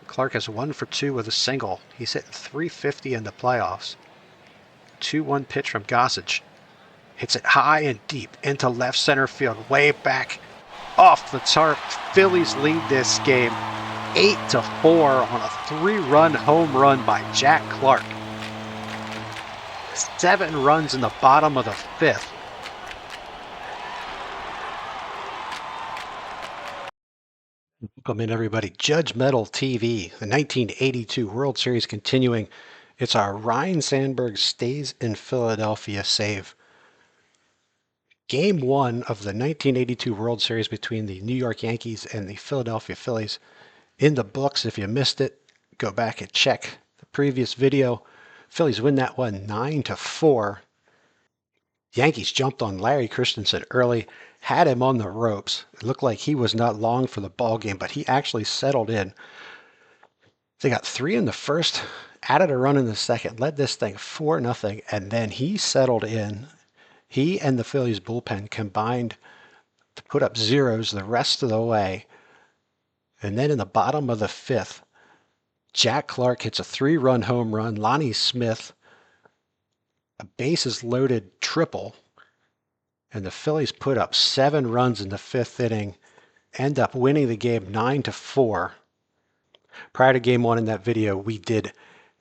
Clark is 1 for 2 with a single. He's hitting .350 in the playoffs. 2-1 pitch from Gossage. Hits it high and deep into left center field, way back off the tarp. Phillies lead this game 8-4 on a 3-run home run by Jack Clark. 7 runs in the bottom of the 5th. Welcome in, everybody. Judge Metal TV, the 1982 World Series continuing. It's our Ryne Sandberg stays in Philadelphia save. Game 1 of the 1982 World Series between the New York Yankees and the Philadelphia Phillies in the books. If you missed it, go back and check the previous video. Phillies win that one 9-4. Yankees jumped on Larry Christenson early, had him on the ropes. It looked like he was not long for the ball game, but he actually settled in. They got 3 in the first, added a run in the second, led this thing 4-0, and then he settled in. He and the Phillies bullpen combined to put up zeros the rest of the way. And then in the bottom of the 5th, Jack Clark hits a 3-run home run. Lonnie Smith, a bases-loaded triple. And the Phillies put up 7 runs in the 5th inning, end up winning the game 9-4. Prior to Game 1 in that video, we did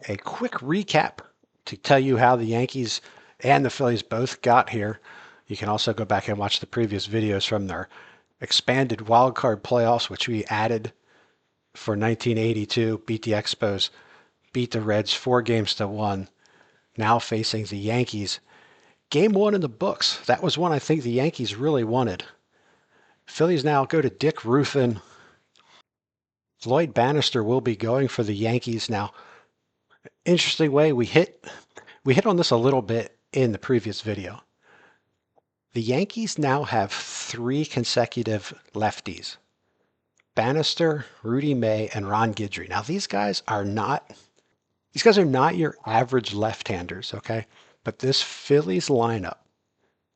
a quick recap to tell you how the Yankees and the Phillies both got here. You can also go back and watch the previous videos from their expanded wildcard playoffs, which we added for 1982. Beat the Expos, beat the Reds 4-1, now facing the Yankees. Game 1 in the books. That was one I think the Yankees really wanted. Phillies now go to Dick Ruthven. Floyd Bannister will be going for the Yankees now. Interesting way, we hit on this a little bit in the previous video. The Yankees now have 3 consecutive lefties. Bannister, Rudy May, and Ron Guidry. Now these guys are not your average left-handers, okay? But this Phillies lineup,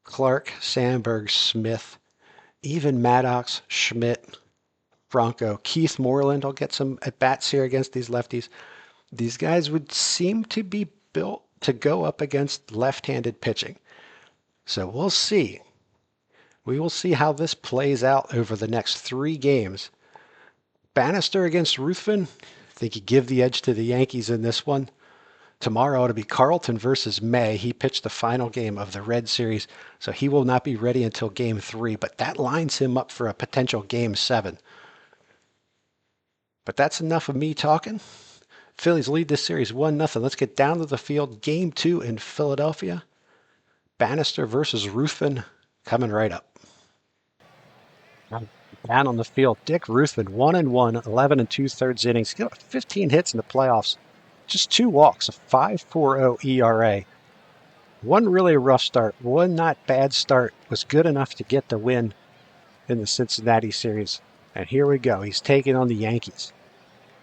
Clark, Sandberg, Smith, even Maddox, Schmidt, Franco, Keith Moreland will get some at-bats here against these lefties. These guys would seem to be built to go up against left-handed pitching. So we'll see. We will see how this plays out over the next 3 games. Bannister against Ruthven. I think you give the edge to the Yankees in this one. Tomorrow it'll be Carlton versus May. He pitched the final game of the Red Series, so he will not be ready until Game 3, but that lines him up for a potential Game 7. But that's enough of me talking. Phillies lead this series 1-0. Let's get down to the field. Game 2 in Philadelphia. Bannister versus Ruthven coming right up. Down on the field, Dick Ruthven, 1-1, 11 2/3 innings. He's got 15 hits in the playoffs. Just 2 walks, a 5.40 ERA. One really rough start, one not bad start was good enough to get the win in the Cincinnati series. And here we go. He's taking on the Yankees.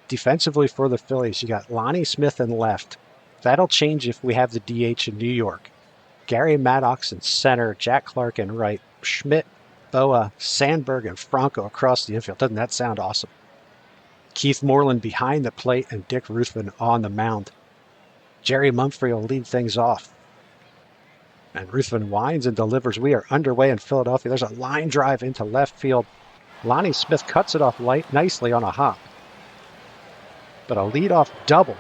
Defensively for the Phillies, you got Lonnie Smith in left. That'll change if we have the DH in New York. Gary Maddox in center, Jack Clark in right, Schmidt, Boa, Sandberg, and Franco across the infield. Doesn't that sound awesome? Keith Moreland behind the plate and Dick Ruthven on the mound. Jerry Mumphrey will lead things off. And Ruthven winds and delivers. We are underway in Philadelphia. There's a line drive into left field. Lonnie Smith cuts it off nicely on a hop. But a leadoff double.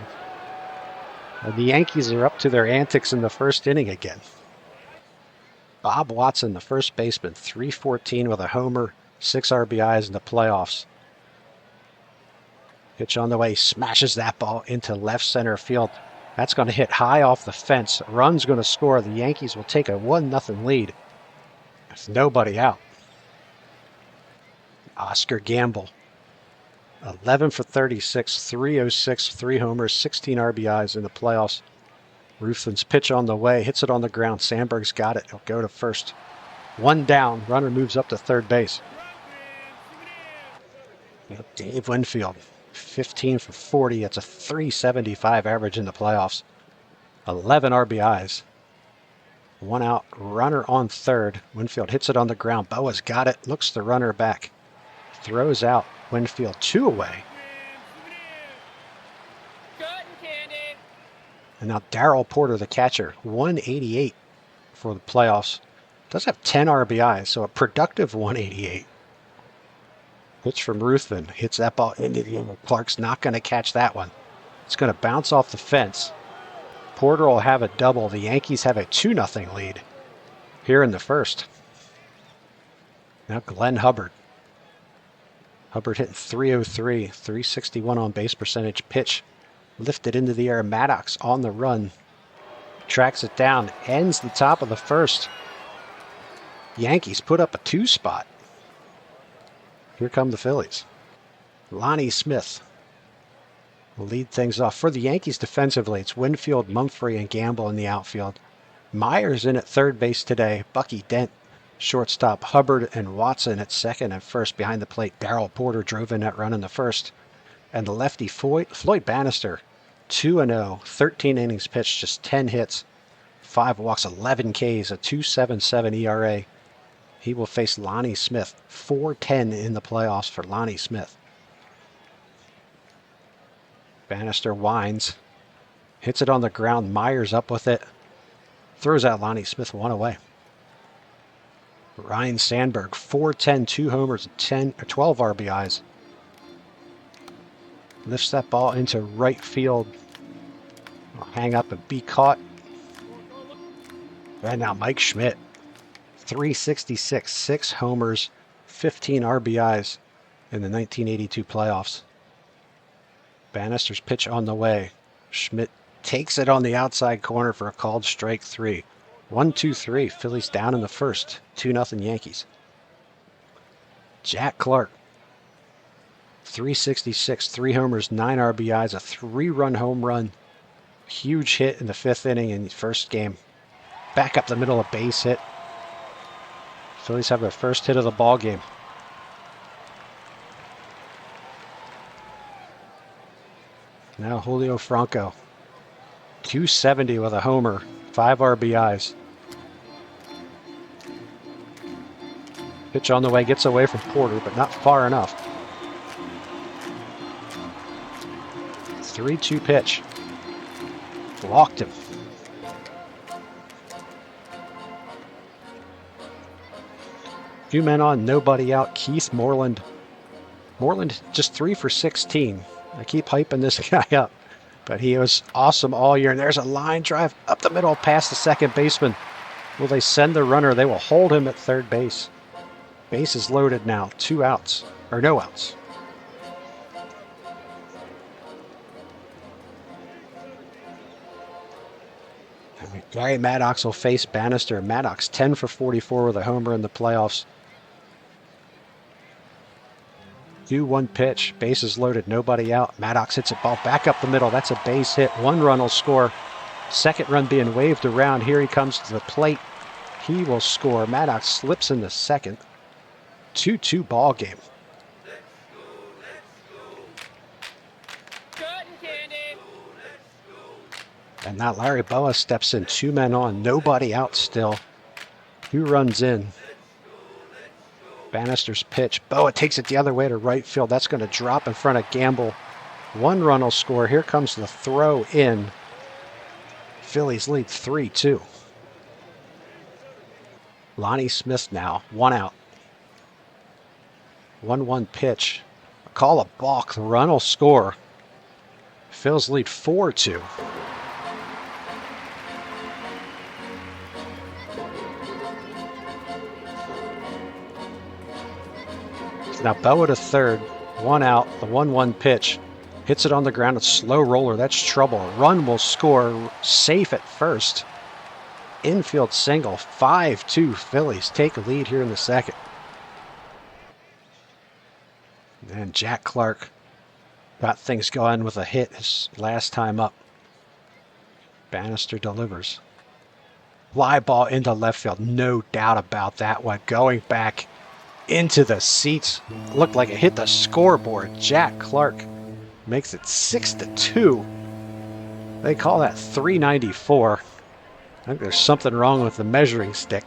And the Yankees are up to their antics in the first inning again. Bob Watson, the first baseman, 314 with a homer, 6 RBIs in the playoffs. Pitch on the way, smashes that ball into left center field. That's going to hit high off the fence. A run's going to score. The Yankees will take a 1-0 lead. With nobody out. Oscar Gamble, 11 for 36, 306, 3 homers, 16 RBIs in the playoffs. Ruthven's pitch on the way, hits it on the ground. Sandberg's got it. He'll go to first. 1 down. Runner moves up to third base. Dave Winfield, 15 for 40. It's a 375 average in the playoffs. 11 RBIs. 1 out. Runner on third. Winfield hits it on the ground. Boa's got it. Looks the runner back. Throws out. Winfield 2 away. And now Darrell Porter, the catcher, 188 for the playoffs. Does have 10 RBIs, so a productive 188. Pitch from Ruthven. Hits that ball into the end. Clark's not going to catch that one. It's going to bounce off the fence. Porter will have a double. The Yankees have a 2-0 lead here in the first. Now Glenn Hubbard. Hubbard hitting 303, 361 on base percentage. Pitch lifted into the air. Maddox on the run. Tracks it down. Ends the top of the first. Yankees put up a 2-spot. Here come the Phillies. Lonnie Smith will lead things off. For the Yankees defensively, it's Winfield, Mumphrey, and Gamble in the outfield. Myers in at third base today. Bucky Dent, shortstop. Hubbard and Watson at second and first behind the plate. Darrell Porter drove in that run in the first. And the lefty Floyd Bannister, 2-0, 13 innings pitched, just 10 hits, 5 walks, 11 Ks, a 2.77 ERA. He will face Lonnie Smith. 4-10 in the playoffs for Lonnie Smith. Bannister winds. Hits it on the ground. Myers up with it. Throws out Lonnie Smith, 1 away. Ryan Sandberg, 4-10, 2 homers, 12 RBIs. Lifts that ball into right field. Will hang up and be caught. And now Mike Schmidt. 366, 6 homers, 15 RBIs in the 1982 playoffs. Bannister's pitch on the way. Schmidt takes it on the outside corner for a called strike 3. 1-2-3. Phillies down in the first. 2-0 Yankees. Jack Clark. 366, 3 homers, 9 RBIs, a 3-run home run. Huge hit in the 5th inning in the first game. Back up the middle, a base hit. Phillies have their first hit of the ball game. Now Julio Franco. 270 with a homer, 5 RBIs. Pitch on the way, gets away from Porter, but not far enough. 3-2 pitch. Walked him. Few men on, nobody out. Keith Moreland. Moreland just 3 for 16. I keep hyping this guy up, but he was awesome all year. And there's a line drive up the middle past the second baseman. Will they send the runner? They will hold him at third base. Base is loaded now. 2 outs, or no outs. Gary Maddox will face Bannister. Maddox 10 for 44 with a homer in the playoffs. 2-1 pitch. Bases loaded. Nobody out. Maddox hits a ball back up the middle. That's a base hit. 1 run will score. Second run being waved around. Here he comes to the plate. He will score. Maddox slips in the second. 2-2 ball game. And now Larry Boa steps in. 2 men on. Nobody out still. 2 runs in. Bannister's pitch. Boa takes it the other way to right field. That's going to drop in front of Gamble. 1 run will score. Here comes the throw in. Phillies lead 3-2. Lonnie Smith now. 1 out. 1-1 pitch. Call a balk. The run will score. Phillies lead 4-2. Now Boa to third, 1 out, the 1-1 pitch. Hits it on the ground, a slow roller, that's trouble. A run will score, safe at first. Infield single, 5-2 Phillies take a lead here in the second. And Jack Clark got things going with a hit his last time up. Bannister delivers. Fly ball into left field, no doubt about that one. Going back into the seats. Looked like it hit the scoreboard. Jack Clark makes it 6-2. They call that 394. I think there's something wrong with the measuring stick.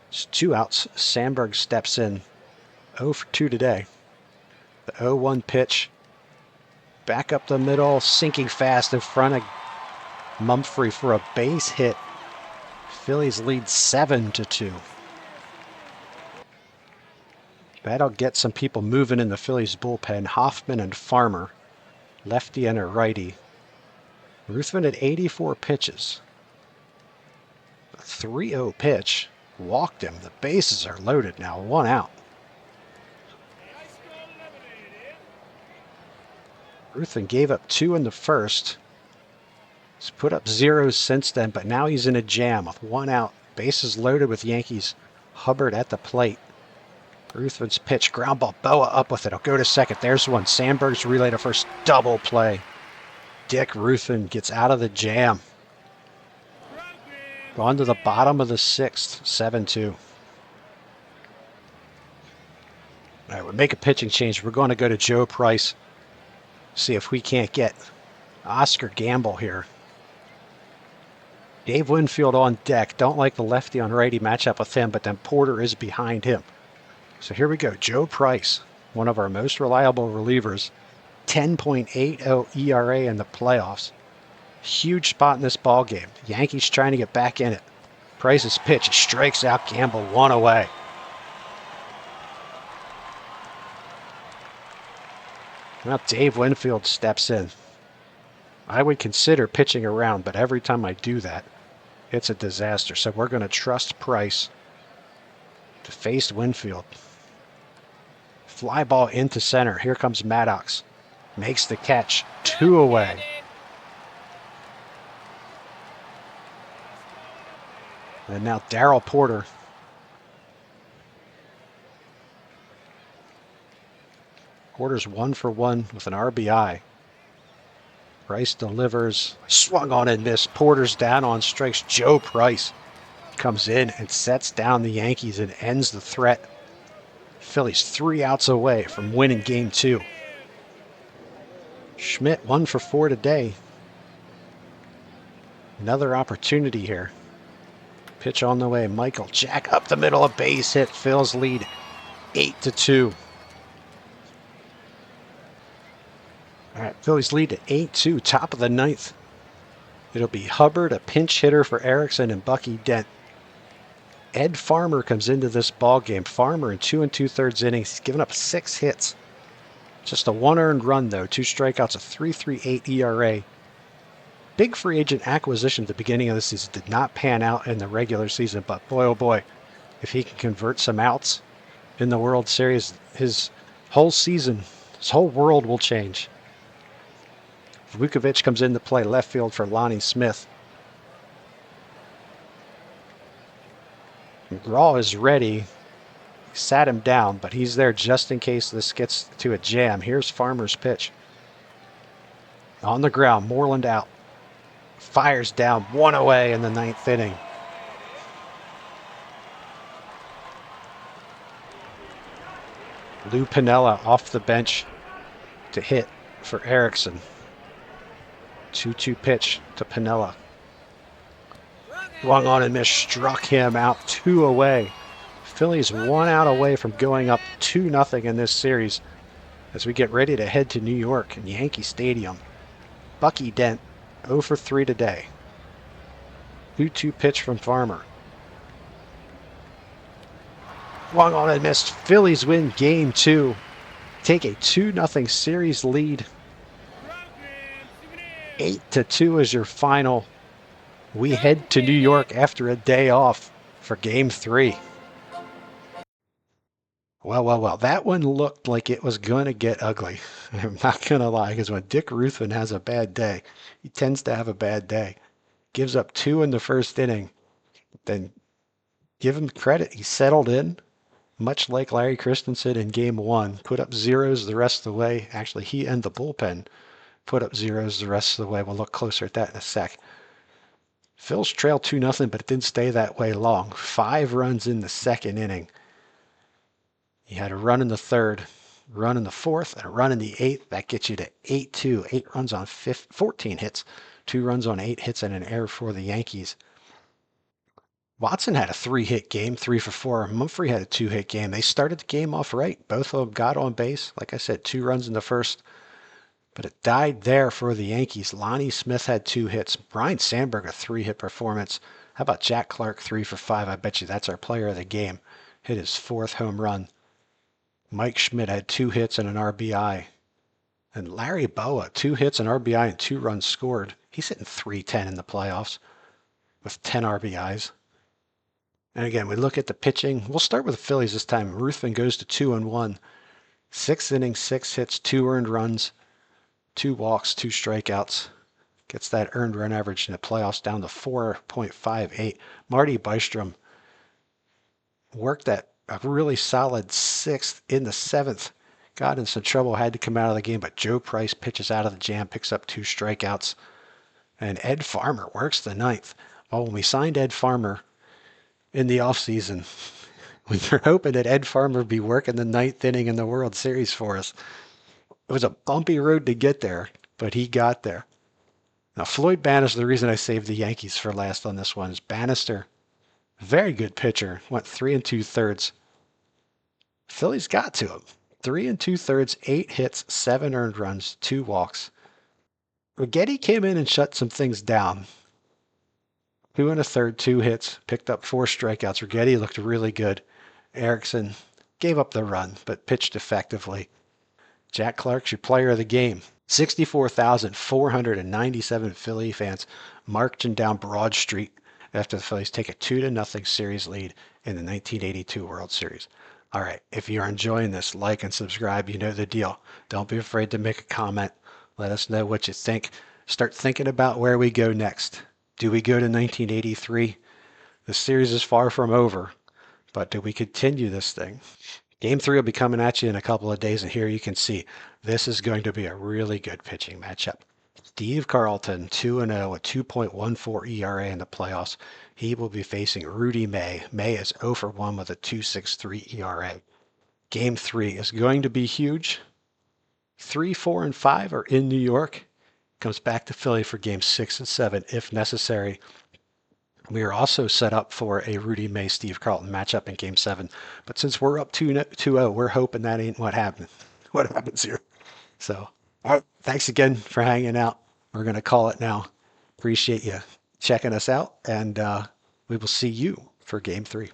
It's 2 outs. Sandberg steps in. 0 for 2 today. The 0-1 pitch. Back up the middle, sinking fast in front of Mumphrey for a base hit. Phillies lead 7-2. That'll get some people moving in the Phillies bullpen. Hoffman and Farmer, lefty and a righty. Ruthven at 84 pitches. A 3-0 pitch. Walked him. The bases are loaded now. 1 out. Ruthven gave up 2 in the first. He's put up 0 since then, but now he's in a jam with 1 out. Bases loaded with Yankees. Hubbard at the plate. Ruthven's pitch, ground ball. Boa up with it. I'll go to second. There's one. Sandberg's relay to first. Double play. Dick Ruthven gets out of the jam. Gone to the bottom of the 6th. 7-2. All right, we'll make a pitching change. We're going to go to Joe Price. See if we can't get Oscar Gamble here. Dave Winfield on deck. Don't like the lefty on righty matchup with him, but then Porter is behind him. So here we go. Joe Price, one of our most reliable relievers. 10.80 ERA in the playoffs. Huge spot in this ball game. Yankees trying to get back in it. Price's pitch strikes out Gamble, 1 away. Now Dave Winfield steps in. I would consider pitching around, but every time I do that, it's a disaster. So we're going to trust Price to face Winfield. Fly ball into center. Here comes Maddox. Makes the catch. 2 away. And now Darryl Porter. Porter's 1 for 1 with an RBI. Price delivers. Swung on and missed. Porter's down on strikes. Joe Price comes in and sets down the Yankees and ends the threat. Phillies 3 outs away from winning game 2. Schmidt 1 for 4 today. Another opportunity here. Pitch on the way. Michael Jack up the middle. A base hit. Phil's lead 8-2. All right, Phillies lead at 8-2, top of the 9th. It'll be Hubbard, a pinch hitter for Erickson, and Bucky Dent. Ed Farmer comes into this ball game. Farmer in 2 2/3 innings. He's given up 6 hits. Just a 1 earned run, though. 2 strikeouts, a 3.38 ERA. Big free agent acquisition at the beginning of the season. Did not pan out in the regular season, but boy, oh boy, if he can convert some outs in the World Series, his whole season, his whole world will change. Vukovic comes into play left field for Lonnie Smith. McGraw is ready. He sat him down, but he's there just in case this gets to a jam. Here's Farmer's pitch. On the ground, Moreland out. Fires down, 1 away in the 9th inning. Lou Piniella off the bench to hit for Erickson. 2-2 pitch to Piniella. Swung on and missed, struck him out, 2 away. Phillies 1 out away from going up 2-0 in this series as we get ready to head to New York and Yankee Stadium. Bucky Dent 0 for 3 today. 2-2 pitch from Farmer. Swung on and missed. Phillies win game 2. Take a 2-0 series lead. 8-2 is your final. We head to New York after a day off for game 3. Well, that one looked like it was going to get ugly. I'm not going to lie, because when Dick Ruthven has a bad day, he tends to have a bad day. Gives up 2 in the first inning. Then give him credit. He settled in, much like Larry Christenson in game 1. Put up zeros the rest of the way. Actually, he and the bullpen put up zeros the rest of the way. We'll look closer at that in a sec. Phil's trailed 2-0, but it didn't stay that way long. 5 runs in the 2nd inning. He had a run in the 3rd, run in the 4th, and a run in the 8th. That gets you to 8-2. 8 runs on 14 hits, 2 runs on 8 hits, and an error for the Yankees. Watson had a 3-hit game, 3 for 4. Mumphrey had a 2-hit game. They started the game off right. Both of them got on base. Like I said, 2 runs in the first. But it died there for the Yankees. Lonnie Smith had 2 hits. Brian Sandberg, a 3-hit performance. How about Jack Clark, 3 for 5? I bet you that's our player of the game. Hit his 4th home run. Mike Schmidt had 2 hits and an RBI. And Larry Boa, 2 hits, an RBI, and 2 runs scored. He's hitting .310 in the playoffs with 10 RBIs. And again, we look at the pitching. We'll start with the Phillies this time. Ruthven goes to 2-1. 6 innings, 6 hits, 2 earned runs, 2 walks, 2 strikeouts. Gets that earned run average in the playoffs down to 4.58. Marty Bystrom worked that a really solid 6th in the 7th. Got in some trouble, had to come out of the game, but Joe Price pitches out of the jam, picks up 2 strikeouts. And Ed Farmer works the 9th. Well, when we signed Ed Farmer in the offseason, we were hoping that Ed Farmer would be working the 9th inning in the World Series for us. It was a bumpy road to get there, but he got there. Now, Floyd Bannister, the reason I saved the Yankees for last on this one is Bannister, very good pitcher, went 3 2/3. Phillies got to him. 3 2/3, 8 hits, 7 earned runs, 2 walks. Rigetti came in and shut some things down. 2 1/3, 2 hits, picked up 4 strikeouts. Rigetti looked really good. Erickson gave up the run, but pitched effectively. Jack Clark's your player of the game. 64,497 Philly fans marching down Broad Street after the Phillies take a 2-0 series lead in the 1982 World Series. All right, if you're enjoying this, like and subscribe. You know the deal. Don't be afraid to make a comment. Let us know what you think. Start thinking about where we go next. Do we go to 1983? The series is far from over, but do we continue this thing? Game 3 will be coming at you in a couple of days, and here you can see this is going to be a really good pitching matchup. Steve Carlton, 2-0, a 2.14 ERA in the playoffs. He will be facing Rudy May. May is 0 for 1 with a 2.63 ERA. Game 3 is going to be huge. 3, 4, and 5 are in New York. Comes back to Philly for Game 6 and 7 if necessary. We are also set up for a Rudy May Steve Carlton matchup in Game 7. But since we're up 2-0, we're hoping that ain't what happened. What happens here? So, all right, thanks again for hanging out. We're going to call it now. Appreciate you checking us out, and we will see you for Game 3.